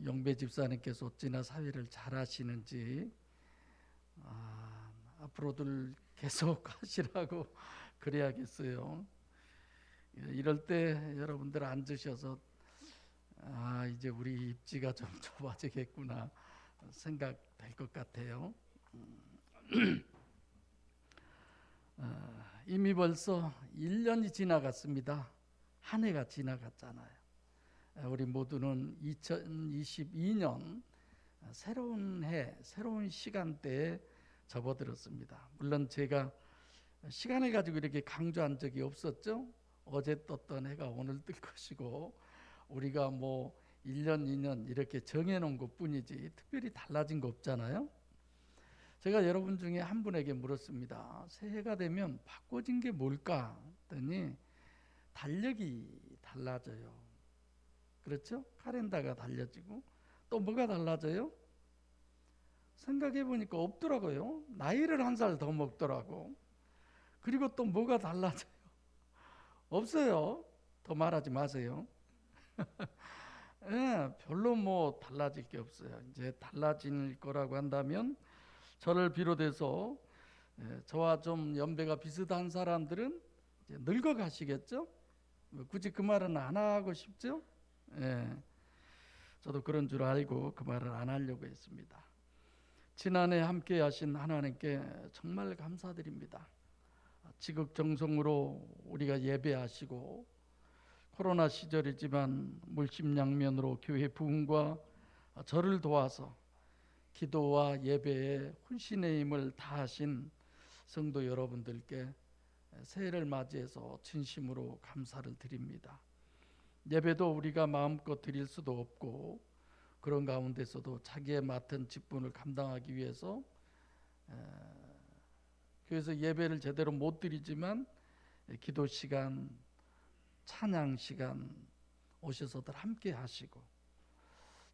영배 집사님께서 어찌나 사회를 잘 하시는지 앞으로들 계속 하시라고 그래야겠어요. 이럴 때 여러분들 앉으셔서 이제 우리 입지가 좀 좁아지겠구나 생각될 것 같아요. 이미 벌써 1년이 지나갔습니다. 한 해가 지나갔잖아요. 우리 모두는 2022년 새로운 해, 새로운 시간대에 접어들었습니다. 물론 제가 시간을 가지고 이렇게 강조한 적이 없었죠. 어제 떴던 해가 오늘 뜰 것이고 우리가 뭐 1년, 2년 이렇게 정해놓은 것뿐이지 특별히 달라진 거 없잖아요. 제가 여러분 중에 한 분에게 물었습니다. 새해가 되면 바꿔진 게 뭘까 했더니 달력이 달라져요. 그렇죠? 카렌다가 달라지고 또 뭐가 달라져요? 생각해 보니까 없더라고요. 나이를 한 살 더 먹더라고. 그리고 또 뭐가 달라져요? 없어요. 더 말하지 마세요. 별로 뭐 달라질 게 없어요. 이제 달라질 거라고 한다면 저를 비롯해서 저와 좀 연배가 비슷한 사람들은 이제 늙어 가시겠죠? 굳이 그 말은 안 하고 싶죠? 저도 그런 줄 알고 그 말을 안 하려고 했습니다. 지난해 함께 하신 하나님께 정말 감사드립니다. 지극정성으로 우리가 예배하시고 코로나 시절이지만 물심양면으로 교회 부흥과 저를 도와서 기도와 예배에 혼신의 힘을 다하신 성도 여러분들께 새해를 맞이해서 진심으로 감사를 드립니다. 예배도 우리가 마음껏 드릴 수도 없고 그런 가운데서도 자기의 맡은 직분을 감당하기 위해서 교회에서 예배를 제대로 못 드리지만 기도 시간, 찬양 시간 오셔서들 함께 하시고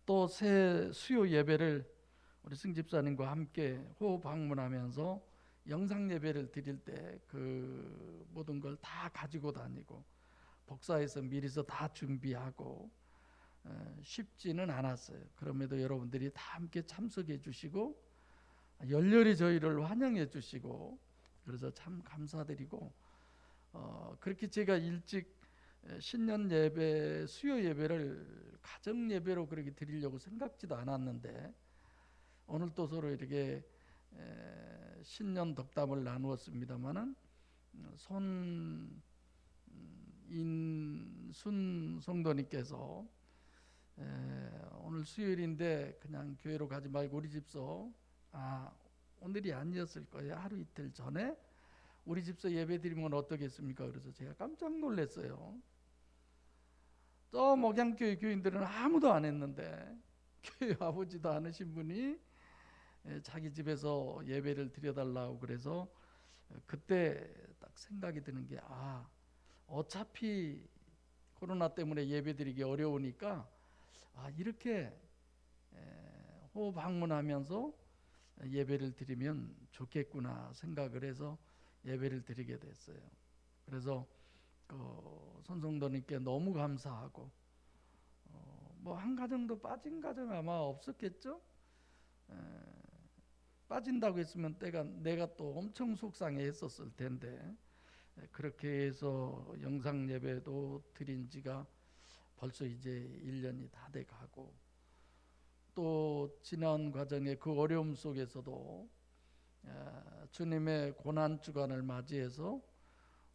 또 새 수요 예배를 우리 승집사님과 함께 호흡 방문하면서 영상 예배를 드릴 때 그 모든 걸 다 가지고 다니고 복사해서 미리서 다 준비하고 쉽지는 않았어요. 그럼에도 여러분들이 다 함께 참석해 주시고 열렬히 저희를 환영해 주시고 그래서 참 감사드리고 그렇게 제가 일찍 신년 예배, 수요 예배를 가정 예배로 그렇게 드리려고 생각지도 않았는데 오늘 또 서로 이렇게 신년 덕담을 나누었습니다마는 손인순 성도님께서 오늘 수요일인데 그냥 교회로 가지 말고 우리 집서 오늘이 아니었을 거예요. 하루 이틀 전에 우리 집서 예배 드리면 어떻겠습니까? 그래서 제가 깜짝 놀랐어요. 저 목양교회 교인들은 아무도 안 했는데 교회 와보지도 않으신 분이 자기 집에서 예배를 드려달라고 그래서 그때 딱 생각이 드는 게 어차피 코로나 때문에 예배 드리기 어려우니까 이렇게 호흡 방문하면서 예배를 드리면 좋겠구나 생각을 해서 예배를 드리게 됐어요. 그래서 손성도님께 너무 감사하고 뭐 한 가정도 빠진 가정 아마 없었겠죠? 빠진다고 했으면 내가 또 엄청 속상해 했었을 텐데 그렇게 해서 영상 예배도 드린 지가 벌써 이제 1년이 다 돼 가고 또 지난 과정의 그 어려움 속에서도 주님의 고난 주간을 맞이해서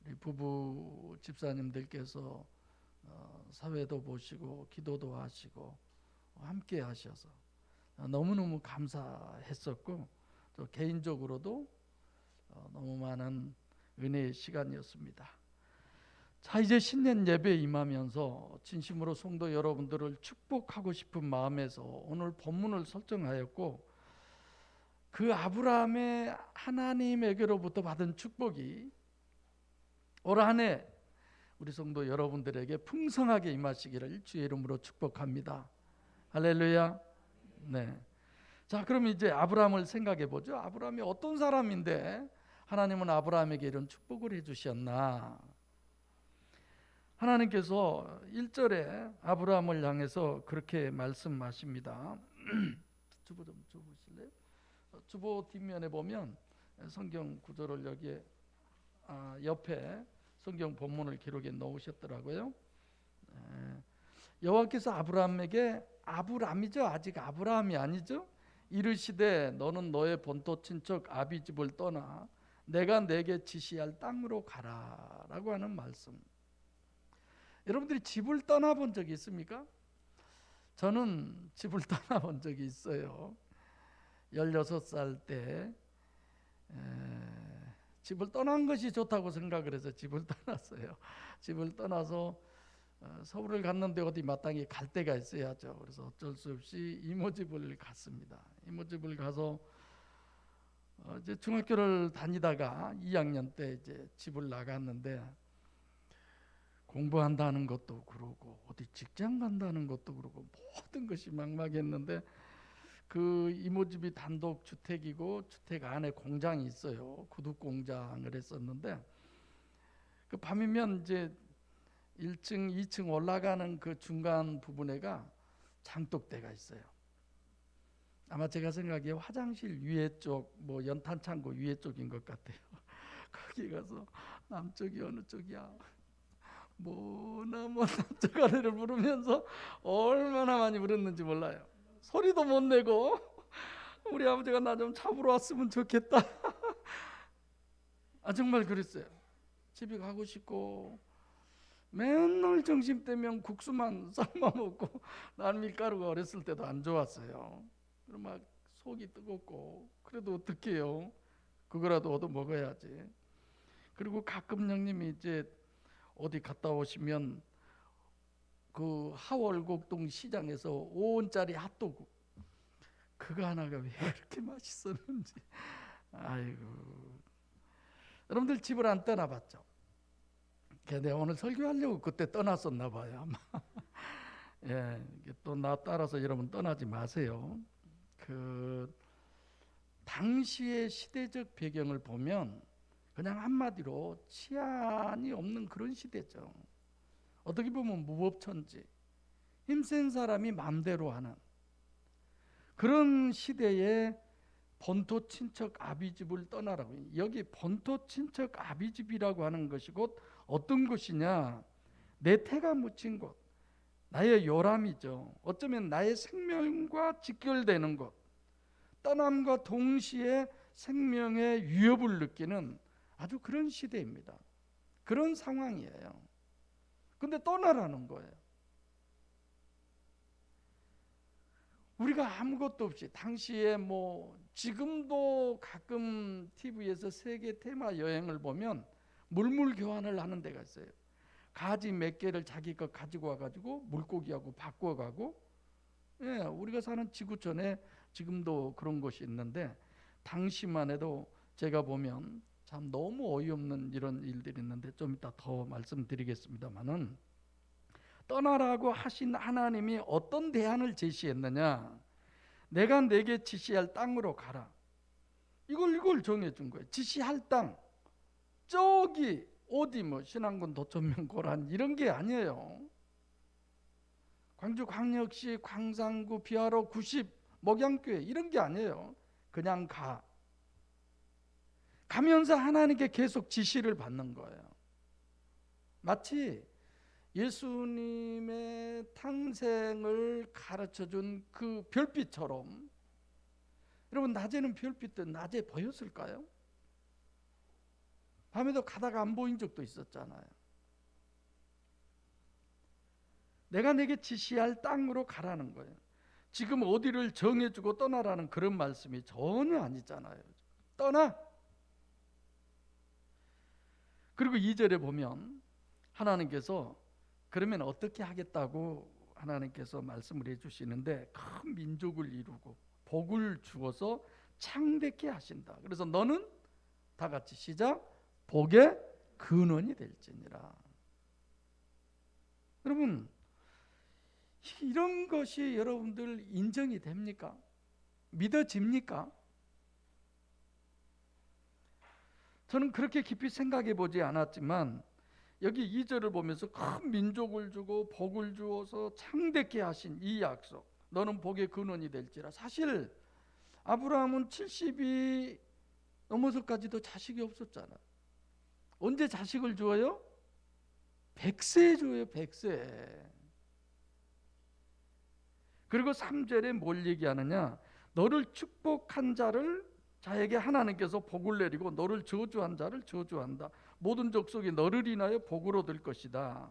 우리 부부 집사님들께서 사회도 보시고 기도도 하시고 함께 하셔서 너무너무 감사했었고 또 개인적으로도 너무 많은 은혜의 시간이었습니다. 자, 이제 신년 예배에 임하면서 진심으로 성도 여러분들을 축복하고 싶은 마음에서 오늘 본문을 설정하였고 그 아브라함의 하나님에게로부터 받은 축복이 올 한 해 우리 성도 여러분들에게 풍성하게 임하시기를 주의 이름으로 축복합니다. 할렐루야. 네. 자, 그럼 이제 아브라함을 생각해 보죠. 아브라함이 어떤 사람인데 하나님은 아브라함에게 이런 축복을 해주셨나? 하나님께서 1절에 아브라함을 향해서 그렇게 말씀하십니다. 주보 좀 줘보실래요? 주보 뒷면에 보면 성경 구절을 여기에 옆에 성경 본문을 기록해 놓으셨더라고요. 여호와께서 아브라함에게, 아브람이죠, 아직 아브라함이 아니죠, 이르시되 너는 너의 본토 친척 아비집을 떠나 내가 내게 지시할 땅으로 가라 라고 하는 말씀. 여러분들이 집을 떠나본 적이 있습니까? 저는 집을 떠나본 적이 있어요. 16살 때 집을 떠난 것이 좋다고 생각을 해서 집을 떠났어요. 집을 떠나서 서울을 갔는데 어디 마땅히 갈 데가 있어야죠. 그래서 어쩔 수 없이 이모 집을 갔습니다. 이모 집을 가서 이제 중학교를 다니다가 2학년 때 이제 집을 나갔는데, 공부한다는 것도 그러고 어디 직장 간다는 것도 그러고 모든 것이 막막했는데, 그 이모 집이 단독 주택이고 주택 안에 공장이 있어요. 구두 공장을 했었는데, 그 밤이면 이제 1층, 2층 올라가는 그 중간 부분에가 장독대가 있어요. 아마 제가 생각에 화장실 위에 쪽, 뭐 연탄 창고 위에 쪽인 것 같아요. 거기 가서 남쪽이 어느 쪽이야? 뭐나 남쪽 아래를 부르면서 얼마나 많이 울었는지 몰라요. 소리도 못 내고 우리 아버지가 나 좀 잡으러 왔으면 좋겠다. 정말 그랬어요. 집에 가고 싶고 맨날 점심때면 국수만 삶아 먹고, 난 밀가루가 어렸을 때도 안 좋았어요. 그럼 막 속이 뜨겁고, 그래도 어떡해요? 그거라도 얻어 먹어야지. 그리고 가끔 형님이 이제 어디 갔다 오시면 그 하월곡동 시장에서 5원짜리 핫도그, 그거 하나가 왜 그렇게 맛있었는지. 아이고, 여러분들 집을 안 떠나봤죠? 내가 오늘 설교하려고 그때 떠났었나 봐요, 아마. 예, 또 나 따라서 여러분 떠나지 마세요. 그 당시의 시대적 배경을 보면 그냥 한마디로 치안이 없는 그런 시대죠. 어떻게 보면 무법천지, 힘센 사람이 마음대로 하는 그런 시대에 본토 친척 아비집을 떠나라고. 여기 본토 친척 아비집이라고 하는 것이 곧 어떤 것이냐? 내 태가 묻힌 곳, 나의 요람이죠. 어쩌면 나의 생명과 직결되는 곳, 떠남과 동시에 생명의 위협을 느끼는 아주 그런 시대입니다. 그런 상황이에요. 근데 떠나라는 거예요. 우리가 아무것도 없이, 당시에 뭐 지금도 가끔 TV에서 세계 테마 여행을 보면 물물 교환을 하는 데가 있어요. 가지 몇 개를 자기 거 가지고 와가지고 물고기하고 바꿔가고. 예, 우리가 사는 지구촌에 지금도 그런 곳이 있는데, 당시만 해도 제가 보면 참 너무 어이없는 이런 일들이 있는데, 좀 이따 더 말씀드리겠습니다만은, 떠나라고 하신 하나님이 어떤 대안을 제시했느냐? 내가 내게 지시할 땅으로 가라. 이걸 정해준 거예요. 지시할 땅, 저기 어디 뭐 신안군, 도천면, 고란 이런 게 아니에요. 광주광역시 광산구 비화로 90 목양교회 이런 게 아니에요. 그냥 가면서 하나님께 계속 지시를 받는 거예요. 마치 예수님의 탄생을 가르쳐준 그 별빛처럼. 여러분, 낮에는 별빛도 낮에 보였을까요? 밤에도 가다가 안 보인 적도 있었잖아요. 내가 내게 지시할 땅으로 가라는 거예요. 지금 어디를 정해주고 떠나라는 그런 말씀이 전혀 아니잖아요. 떠나. 그리고 2절에 보면 하나님께서 그러면 어떻게 하겠다고 하나님께서 말씀을 해주시는데, 큰 민족을 이루고 복을 주어서 창대케 하신다. 그래서 너는 다 같이 시작, 복의 근원이 될지니라. 여러분, 이런 것이 여러분들 인정이 됩니까? 믿어집니까? 저는 그렇게 깊이 생각해 보지 않았지만 여기 2절을 보면서 큰 민족을 주고 복을 주어서 창대케 하신 이 약속, 너는 복의 근원이 될지라. 사실 아브라함은 70이 넘어서까지도 자식이 없었잖아. 언제 자식을 주어요? 100세에 줘요. 100세. 그리고 3절에 뭘 얘기하느냐, 너를 축복한 자를 자에게 하나님께서 복을 내리고 너를 저주한 자를 저주한다. 모든 족속이 너를 인하여 복을 얻을 것이다.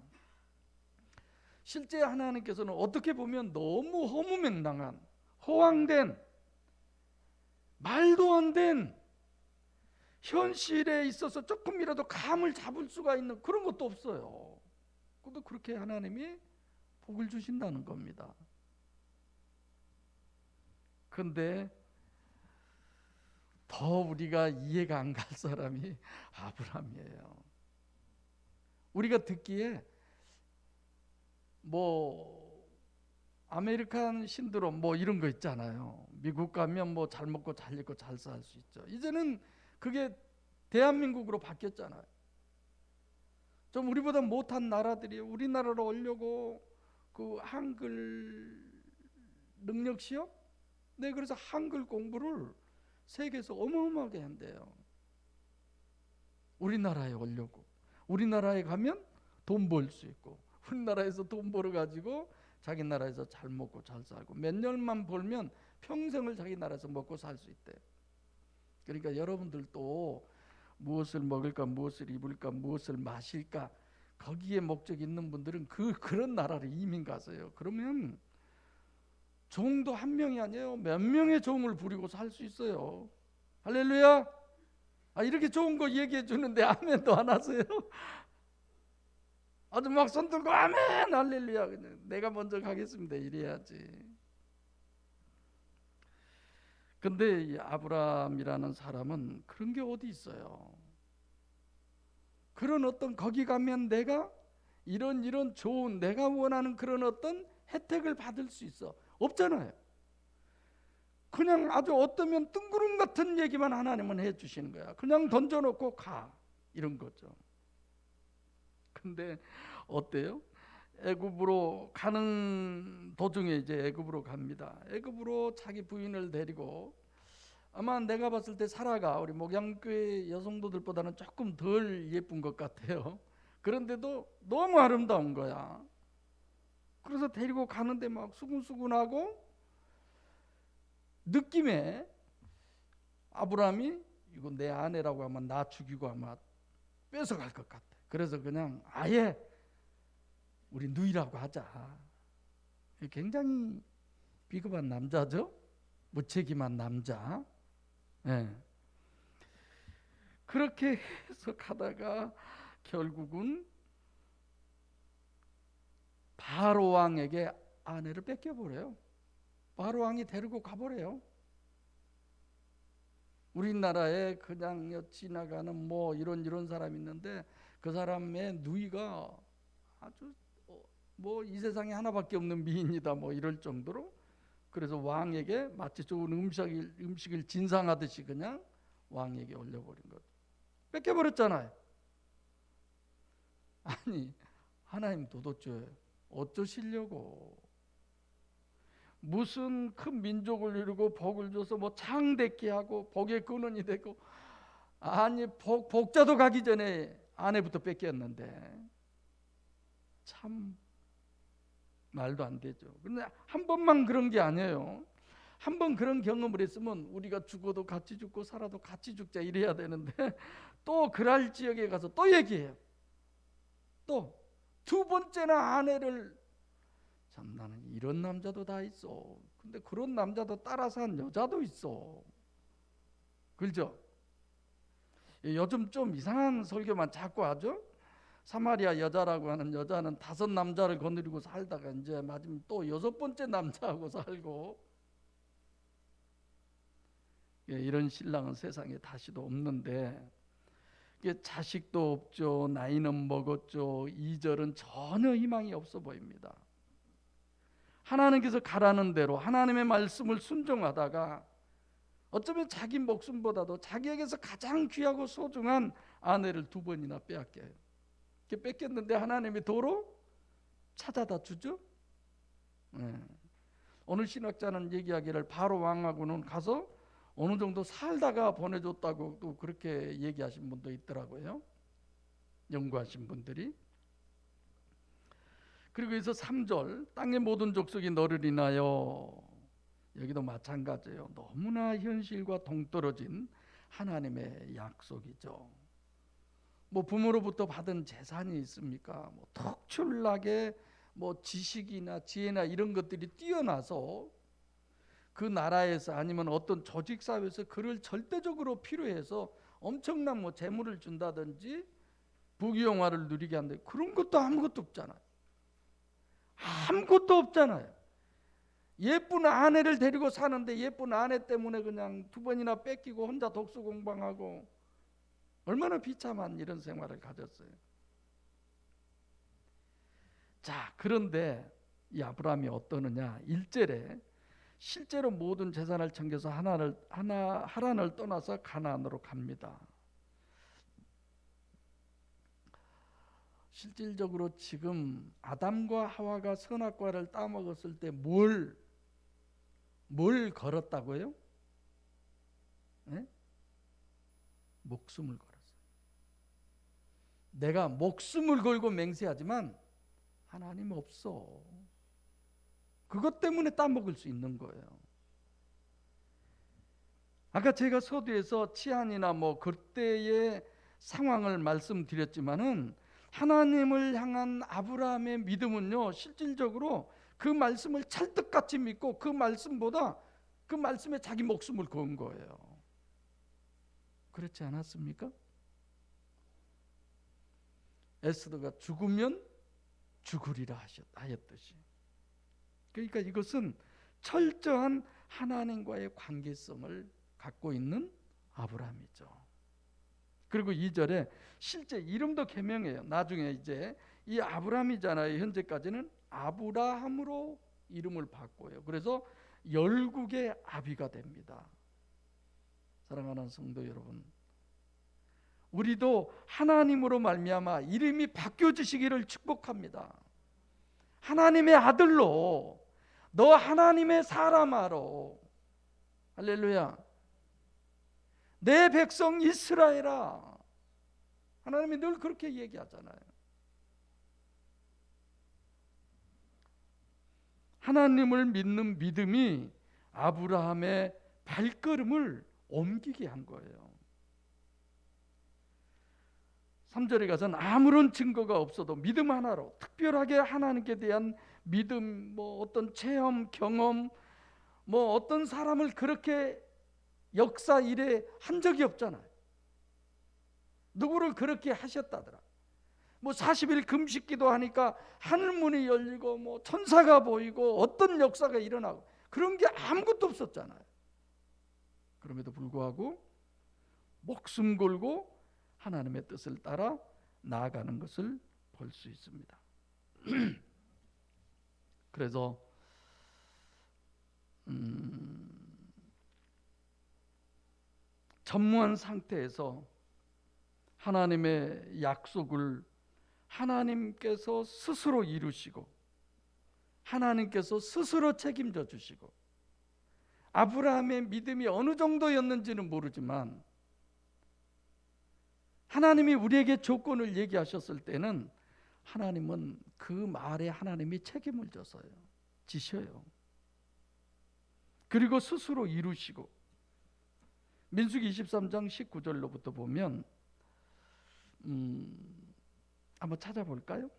실제 하나님께서는 어떻게 보면 너무 허무맹랑한, 허황된, 말도 안 된, 현실에 있어서 조금이라도 감을 잡을 수가 있는 그런 것도 없어요. 그런데 그렇게 하나님이 복을 주신다는 겁니다. 그런데 더 우리가 이해가 안 갈 사람이 아브라함이에요. 우리가 듣기에 뭐 아메리칸 신드롬 뭐 이런 거 있잖아요. 미국 가면 뭐 잘 먹고 잘 입고 잘 살 수 있죠. 이제는 그게 대한민국으로 바뀌었잖아요. 좀 우리보다 못한 나라들이 우리나라로 오려고 그 한글 능력 시험? 네, 그래서 한글 공부를 세계에서 어마어마하게 한대요. 우리나라에 오려고. 우리나라에 가면 돈 벌 수 있고, 우리나라에서 돈 벌어 가지고 자기 나라에서 잘 먹고 잘 살고, 몇 년만 벌면 평생을 자기 나라에서 먹고 살 수 있대. 그러니까 여러분들도 무엇을 먹을까, 무엇을 입을까, 무엇을 마실까, 거기에 목적이 있는 분들은 그런 나라를 이민 가세요. 그러면 종도 한 명이 아니에요. 몇 명의 종을 부리고 살 수 있어요. 할렐루야. 이렇게 좋은 거 얘기해 주는데 아멘도 안 하세요? 아주 막 손 들고 아멘 할렐루야, 그냥 내가 먼저 가겠습니다 이래야지. 근데 이 아브라함이라는 사람은 그런 게 어디 있어요? 그런 어떤 거기 가면 내가 이런 좋은, 내가 원하는 그런 어떤 혜택을 받을 수 있어. 없잖아요. 그냥 아주 어떠면 뜬구름 같은 얘기만 하나님은 해주시는 거야. 그냥 던져놓고 가, 이런 거죠. 근데 어때요? 애굽으로 가는 도중에 이제 애굽으로 갑니다. 애굽으로 자기 부인을 데리고, 아마 내가 봤을 때 사라가 우리 목양교회 여성도들보다는 조금 덜 예쁜 것 같아요. 그런데도 너무 아름다운 거야. 그래서 데리고 가는데 막 수근수근하고, 느낌에 아브라함이 이거 내 아내라고 하면 나 죽이고 아마 뺏어갈 것 같아. 그래서 그냥 아예 우리 누이라고 하자. 굉장히 비겁한 남자죠. 무책임한 남자. 네. 그렇게 해서 가다가 결국은 바로 왕에게 아내를 뺏겨버려요. 바로 왕이 데리고 가버려요. 우리나라에 그냥 지나가는 뭐 이런 사람 있는데 그 사람의 누이가 아주 뭐 이 세상에 하나밖에 없는 미인이다 뭐 이럴 정도로, 그래서 왕에게 마치 좋은 음식을 진상하듯이 그냥 왕에게 올려버린 거죠. 뺏겨버렸잖아요. 아니 하나님 도대체 어쩌시려고, 무슨 큰 민족을 이루고 복을 줘서 뭐 창대케 하고 복의 근원이 되고, 아니 복자도 가기 전에 아내부터 뺏겼는데 참 말도 안 되죠. 그런데 한 번만 그런 게 아니에요. 한 번 그런 경험을 했으면 우리가 죽어도 같이 죽고 살아도 같이 죽자 이래야 되는데 또 그랄 지역에 가서 또 얘기해요. 또 두 번째나 아내를, 참 나는 이런 남자도 다 있어. 근데 그런 남자도 따라서 한 여자도 있어. 그렇죠? 요즘 좀 이상한 설교만 자꾸 하죠. 사마리아 여자라고 하는 여자는 5 남자를 거느리고 살다가 이제 마지막 또 6번째 남자하고 살고, 이런 신랑은 세상에 다시도 없는데, 자식도 없죠. 나이는 먹었죠. 2절은 전혀 희망이 없어 보입니다. 하나님께서 가라는 대로 하나님의 말씀을 순종하다가 어쩌면 자기 목숨보다도 자기에게서 가장 귀하고 소중한 아내를 2번이나 빼앗겨요. 이렇게 뺏겼는데 하나님이 도로 찾아다 주죠. 네. 어느 신학자는 얘기하기를 바로 왕하고는 가서 어느 정도 살다가 보내줬다고 또 그렇게 얘기하신 분도 있더라고요. 연구하신 분들이. 그리고 여기서 3절 땅의 모든 족속이 너를 인하여, 여기도 마찬가지예요. 너무나 현실과 동떨어진 하나님의 약속이죠. 뭐 부모로부터 받은 재산이 있습니까? 뭐 특출나게 뭐 지식이나 지혜나 이런 것들이 뛰어나서 그 나라에서 아니면 어떤 조직 사회에서 그를 절대적으로 필요해서 엄청난 뭐 재물을 준다든지 부귀영화를 누리게 한다, 그런 것도 아무것도 없잖아요. 아무것도 없잖아요. 예쁜 아내를 데리고 사는데 예쁜 아내 때문에 그냥 2번이나 뺏기고 혼자 독서 공방하고 얼마나 비참한 이런 생활을 가졌어요. 자, 그런데 이 아브라함이 어떠느냐? 1절에 실제로 모든 재산을 챙겨서 하란을 떠나서 가나안으로 갑니다. 실질적으로 지금 아담과 하와가 선악과를 따먹었을 때 뭘 걸었다고요? 네? 목숨을 걸었어요. 내가 목숨을 걸고 맹세하지만 하나님 없어. 그것 때문에 따먹을 수 있는 거예요. 아까 제가 서두에서 치안이나 뭐 그때의 상황을 말씀드렸지만은 하나님을 향한 아브라함의 믿음은요, 실질적으로 그 말씀을 찰떡같이 믿고 그 말씀보다 그 말씀에 자기 목숨을 건 거예요. 그렇지 않았습니까? 에스더가 죽으면 죽으리라 하였듯이. 그러니까 이것은 철저한 하나님과의 관계성을 갖고 있는 아브라함이죠. 그리고 2절에 실제 이름도 개명해요. 나중에 이제 이 아브라함이잖아요. 현재까지는 아브라함으로 이름을 바꿔요. 그래서 열국의 아비가 됩니다. 사랑하는 성도 여러분, 우리도 하나님으로 말미암아 이름이 바뀌어지시기를 축복합니다. 하나님의 아들로, 너 하나님의 사람아로, 할렐루야, 내 백성 이스라엘아. 하나님이 늘 그렇게 얘기하잖아요. 하나님을 믿는 믿음이 아브라함의 발걸음을 옮기게 한 거예요. 3절에 가서는 아무런 증거가 없어도 믿음 하나로 특별하게 하나님께 대한 믿음, 뭐 어떤 체험, 경험, 뭐 어떤 사람을 그렇게 역사 일에 한 적이 없잖아요. 누구를 그렇게 하셨다더라. 뭐 40일 금식기도 하니까 하늘문이 열리고 뭐 천사가 보이고 어떤 역사가 일어나고 그런 게 아무것도 없었잖아요. 그럼에도 불구하고 목숨 걸고 하나님의 뜻을 따라 나아가는 것을 볼 수 있습니다. 그래서 전무한 상태에서 하나님의 약속을 하나님께서 스스로 이루시고 하나님께서 스스로 책임져 주시고, 아브라함의 믿음이 어느 정도였는지는 모르지만 하나님이 우리에게 조건을 얘기하셨을 때는 하나님은 그 말에 하나님이 책임을 지셔요. 그리고 스스로 이루시고, 민수기 23장 19절로부터 보면 한번 찾아볼까요?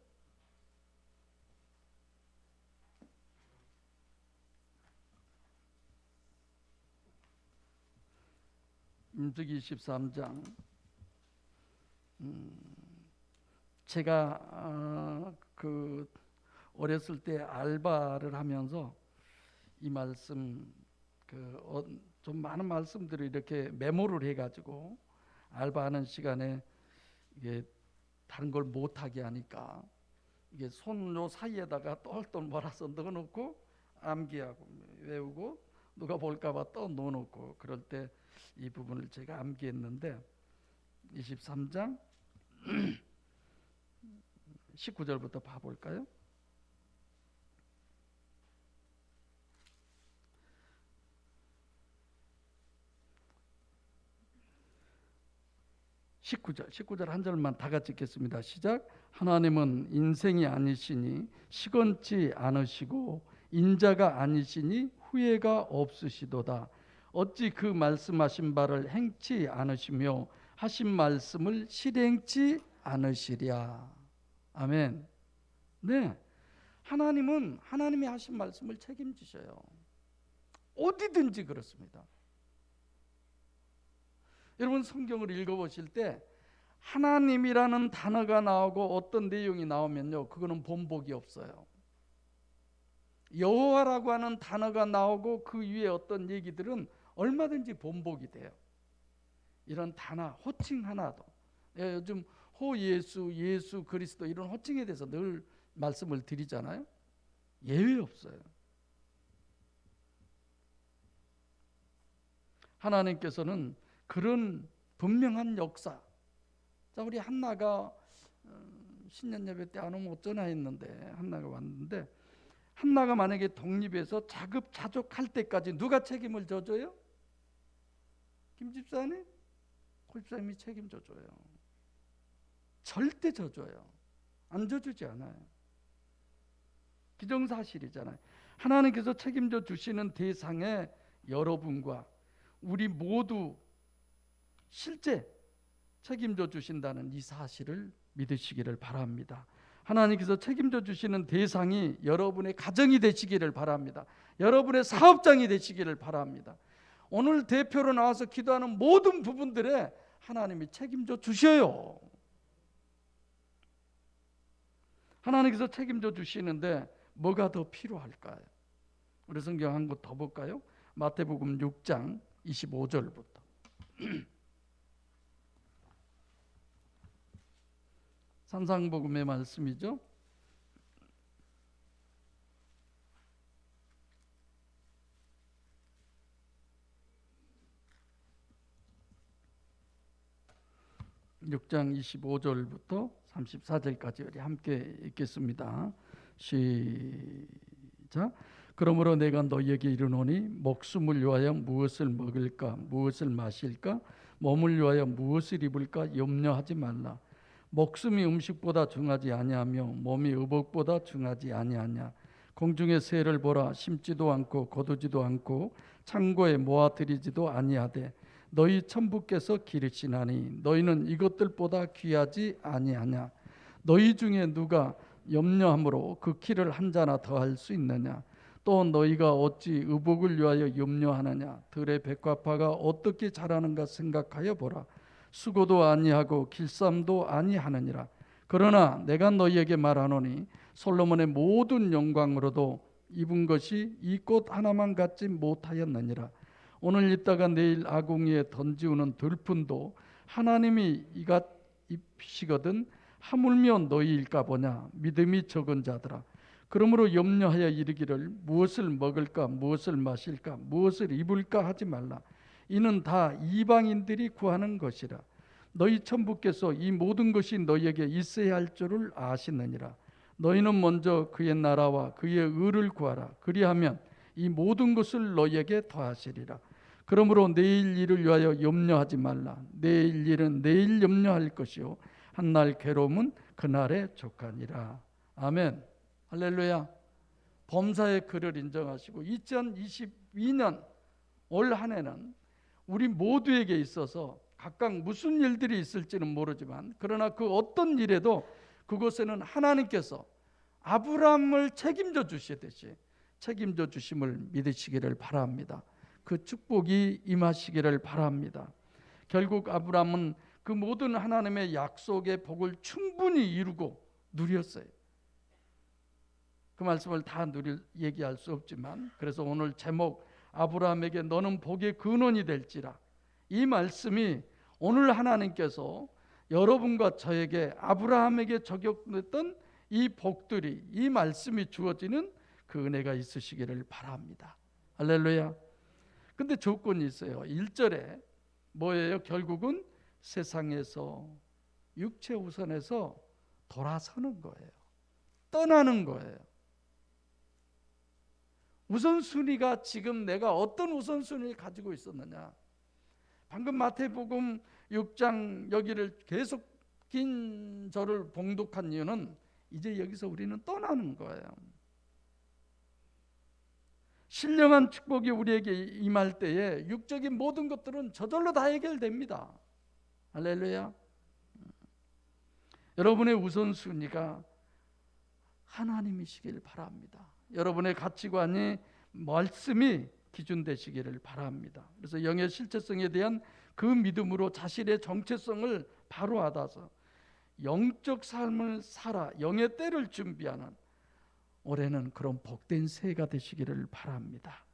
민수기 23장. 제가 어렸을 때 알바를 하면서 이 말씀 좀 많은 말씀들을 이렇게 메모를 해가지고 알바하는 시간에 이게 다른 걸 못하게 하니까 이게 손 요 사이에다가 똘똘 몰아서 넣어놓고 암기하고 외우고 누가 볼까봐 또 넣어놓고 그럴 때 이 부분을 제가 암기했는데 23장 19절부터 봐볼까요? (19절) 한 절만 다 같이 읽겠습니다. 시작. 하나님은 인생이 아니시니 시건치 않으시고 인자가 아니시니 후회가 없으시도다. 어찌 그 말씀하신 바를 행치 않으시며 하신 말씀을 실행치 않으시랴. 아멘. 네, 하나님은 하나님이 하신 말씀을 책임지셔요. 어디든지 그렇습니다. 여러분 성경을 읽어보실 때 하나님이라는 단어가 나오고 어떤 내용이 나오면요, 그거는 본복이 없어요. 여호와라고 하는 단어가 나오고 그 위에 어떤 얘기들은 얼마든지 본복이 돼요. 이런 단어, 호칭 하나도, 요즘 호예수, 예수 그리스도 이런 호칭에 대해서 늘 말씀을 드리잖아요. 예외 없어요. 하나님께서는 그런 분명한 역사. 자, 우리 한나가 신년 예배 때 안 오면 어쩌나 했는데 한나가 왔는데, 한나가 만약에 독립해서 자급자족할 때까지 누가 책임을 져줘요? 김 집사님? 고 집사님이 책임져 줘요. 절대 져줘요. 안 져주지 않아요. 기정사실이잖아요. 하나님께서 책임져 주시는 대상에 여러분과 우리 모두 실제 책임져 주신다는 이 사실을 믿으시기를 바랍니다. 하나님께서 책임져 주시는 대상이 여러분의 가정이 되시기를 바랍니다. 여러분의 사업장이 되시기를 바랍니다. 오늘 대표로 나와서 기도하는 모든 부분들에 하나님이 책임져 주셔요. 하나님께서 책임져 주시는데 뭐가 더 필요할까요? 우리 성경 한 곳 더 볼까요? 마태복음 6장 25절부터. 산상복음의 말씀이죠. (6장) 25절부터 34절까지 우리 함께 읽겠습니다. 시작. 그러므로 내가 너희에게 이르노니 목숨을 위하여 무엇을 먹을까 무엇을 마실까 몸을 위하여 무엇을 입을까 염려하지 말라. 목숨이 음식보다 중하지 아니하며 몸이 의복보다 중하지 아니하냐. 공중의 새를 보라. 심지도 않고 거두지도 않고 창고에 모아들이지도 아니하되 너희 천부께서 기르시나니 너희는 이것들보다 귀하지 아니하냐. 너희 중에 누가 염려함으로 그 키를 한 자나 더할 수 있느냐. 또 너희가 어찌 의복을 위하여 염려하느냐. 들의 백합화가 어떻게 자라는가 생각하여 보라. 수고도 아니하고 길쌈도 아니하느니라. 그러나 내가 너희에게 말하노니 솔로몬의 모든 영광으로도 입은 것이 이 꽃 하나만 갖지 못하였느니라. 오늘 입다가 내일 아궁이에 던지우는 들푼도 하나님이 이같 입히시거든 하물며 너희일까 보냐. 믿음이 적은 자들아. 그러므로 염려하여 이르기를 무엇을 먹을까 무엇을 마실까 무엇을 입을까 하지 말라. 이는 다 이방인들이 구하는 것이라. 너희 천부께서 이 모든 것이 너희에게 있어야 할 줄을 아시느니라. 너희는 먼저 그의 나라와 그의 의를 구하라. 그리하면 이 모든 것을 너희에게 더하시리라. 그러므로 내일 일을 위하여 염려하지 말라. 내일 일은 내일 염려할 것이요 한날 괴로움은 그날에 족하니라. 아멘. 할렐루야. 범사의 그를 인정하시고 2022년 올 한 해는 우리 모두에게 있어서 각각 무슨 일들이 있을지는 모르지만 그러나 그 어떤 일에도 그곳에는 하나님께서 아브라함을 책임져 주시듯이 책임져 주심을 믿으시기를 바랍니다. 그 축복이 임하시기를 바랍니다. 결국 아브라함은 그 모든 하나님의 약속의 복을 충분히 이루고 누렸어요. 그 말씀을 다 얘기할 수 없지만 그래서 오늘 제목 아브라함에게 너는 복의 근원이 될지라. 이 말씀이 오늘 하나님께서 여러분과 저에게 아브라함에게 적용됐던 이 복들이 이 말씀이 주어지는 그 은혜가 있으시기를 바랍니다. 할렐루야. 근데 조건이 있어요. 1절에 뭐예요? 결국은 세상에서 육체 우선에서 돌아서는 거예요. 떠나는 거예요. 우선순위가 지금 내가 어떤 우선순위를 가지고 있었느냐. 방금 마태복음 6장 여기를 계속 긴 절을 봉독한 이유는 이제 여기서 우리는 떠나는 거예요. 신령한 축복이 우리에게 임할 때에 육적인 모든 것들은 저절로 다 해결됩니다. 할렐루야. 여러분의 우선순위가 하나님이시길 바랍니다. 여러분의 가치관이 말씀이 기준 되시기를 바랍니다. 그래서 영의 실체성에 대한 그 믿음으로 자신의 정체성을 바로 알아서 영적 삶을 살아 영의 때를 준비하는 올해는 그런 복된 새해가 되시기를 바랍니다.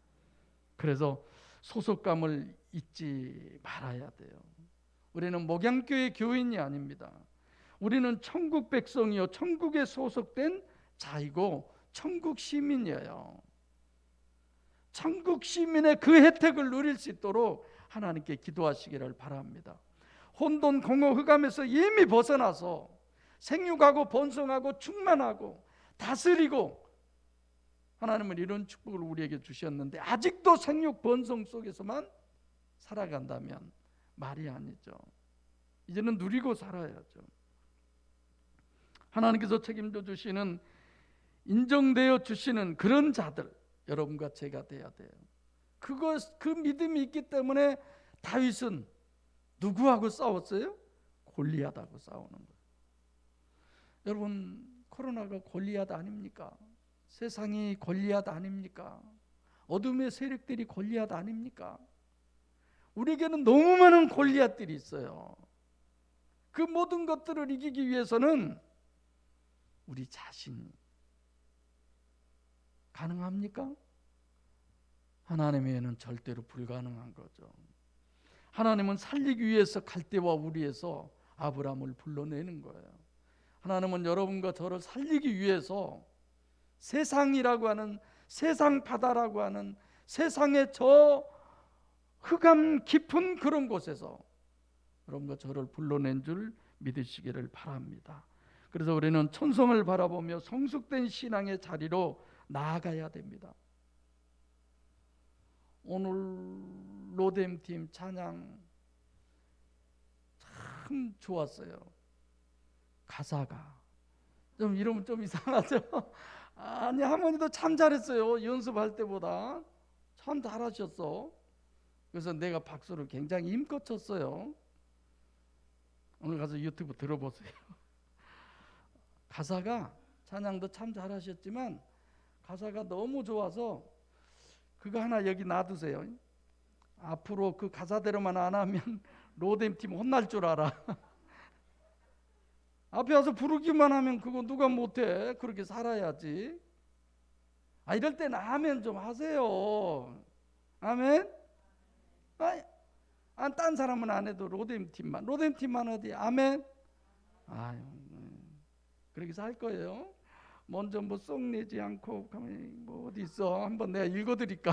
그래서 소속감을 잊지 말아야 돼요. 우리는 목양교회 교인이 아닙니다. 우리는 천국 백성이요 천국에 소속된 자이고 천국 시민이에요. 천국 시민의 그 혜택을 누릴 수 있도록 하나님께 기도하시기를 바랍니다. 혼돈 공허 흑암에서 이미 벗어나서 생육하고 번성하고 충만하고 다스리고, 하나님은 이런 축복을 우리에게 주셨는데 아직도 생육 번성 속에서만 살아간다면 말이 아니죠. 이제는 누리고 살아야죠. 하나님께서 책임져 주시는, 인정되어 주시는 그런 자들, 여러분과 제가 돼야 돼요. 그 믿음이 있기 때문에 다윗은 누구하고 싸웠어요? 골리앗하고 싸우는 거예요. 여러분, 코로나가 골리앗 아닙니까? 세상이 골리앗 아닙니까? 어둠의 세력들이 골리앗 아닙니까? 우리에게는 너무 많은 골리앗들이 있어요. 그 모든 것들을 이기기 위해서는 우리 자신이 가능합니까? 하나님 외에는 절대로 불가능한 거죠. 하나님은 살리기 위해서 갈대와 우리에서 아브라함을 불러내는 거예요. 하나님은 여러분과 저를 살리기 위해서 세상이라고 하는, 세상 바다라고 하는 세상의 저 흑암 깊은 그런 곳에서 여러분과 저를 불러낸 줄 믿으시기를 바랍니다. 그래서 우리는 천성을 바라보며 성숙된 신앙의 자리로 나아가야 됩니다. 오늘 로뎀팀 찬양 참 좋았어요. 가사가 좀 이러면 좀 이상하죠? 아니, 할머니도 참 잘했어요. 연습할 때보다 참 잘하셨어. 그래서 내가 박수를 굉장히 힘껏 쳤어요. 오늘 가서 유튜브 들어보세요. 가사가, 찬양도 참 잘하셨지만 가사가 너무 좋아서 그거 하나 여기 놔두세요. 앞으로 그 가사대로만 안 하면 로뎀팀 혼날 줄 알아. 앞에 와서 부르기만 하면 그거 누가 못해. 그렇게 살아야지. 이럴 때는 아멘 좀 하세요. 아멘. 딴 사람은 안 해도 로뎀팀만 어디 아멘. 그렇게 살 거예요. 먼저 쏙 내지 않고 어디 있어? 한번 내가 읽어드릴까?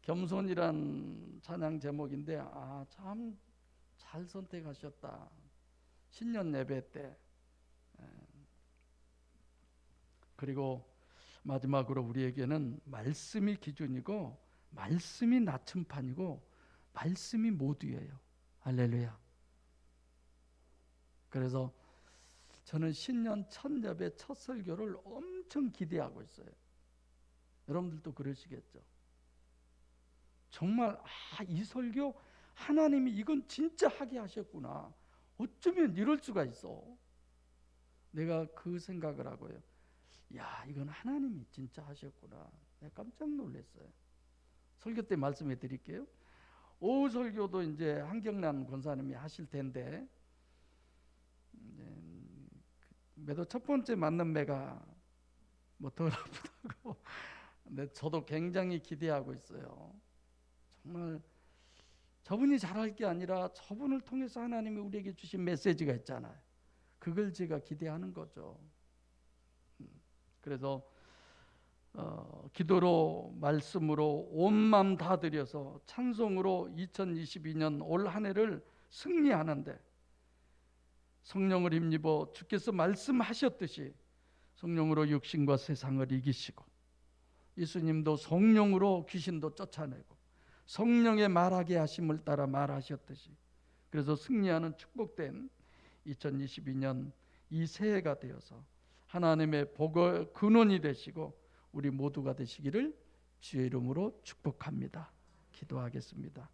겸손이란 찬양 제목인데 참 잘 선택하셨다. 신년 예배 때. 그리고 마지막으로 우리에게는 말씀이 기준이고 말씀이 나침판이고 말씀이 모두예요. 할렐루야. 그래서 저는 신년 첫 예배 첫 설교를 엄청 기대하고 있어요. 여러분들도 그러시겠죠. 정말 이 설교 하나님이 이건 진짜 하게 하셨구나. 어쩌면 이럴 수가 있어. 내가 그 생각을 하고요. 이건 하나님이 진짜 하셨구나. 내가 깜짝 놀랐어요. 설교 때 말씀해 드릴게요. 오후 설교도 이제 한경란 권사님이 하실 텐데, 매도 첫 번째 맞는 매가 덜 아프다고. 근데 저도 굉장히 기대하고 있어요. 정말 저분이 잘할 게 아니라 저분을 통해서 하나님이 우리에게 주신 메시지가 있잖아요. 그걸 제가 기대하는 거죠. 그래서 기도로 말씀으로 온 마음 다 들여서 찬송으로 2022년 올 한 해를 승리하는데 성령을 힘입어 주께서 말씀하셨듯이 성령으로 육신과 세상을 이기시고, 예수님도 성령으로 귀신도 쫓아내고 성령의 말하게 하심을 따라 말하셨듯이, 그래서 승리하는 축복된 2022년 이 새해가 되어서 하나님의 복의 근원이 되시고 우리 모두가 되시기를 주의 이름으로 축복합니다. 기도하겠습니다.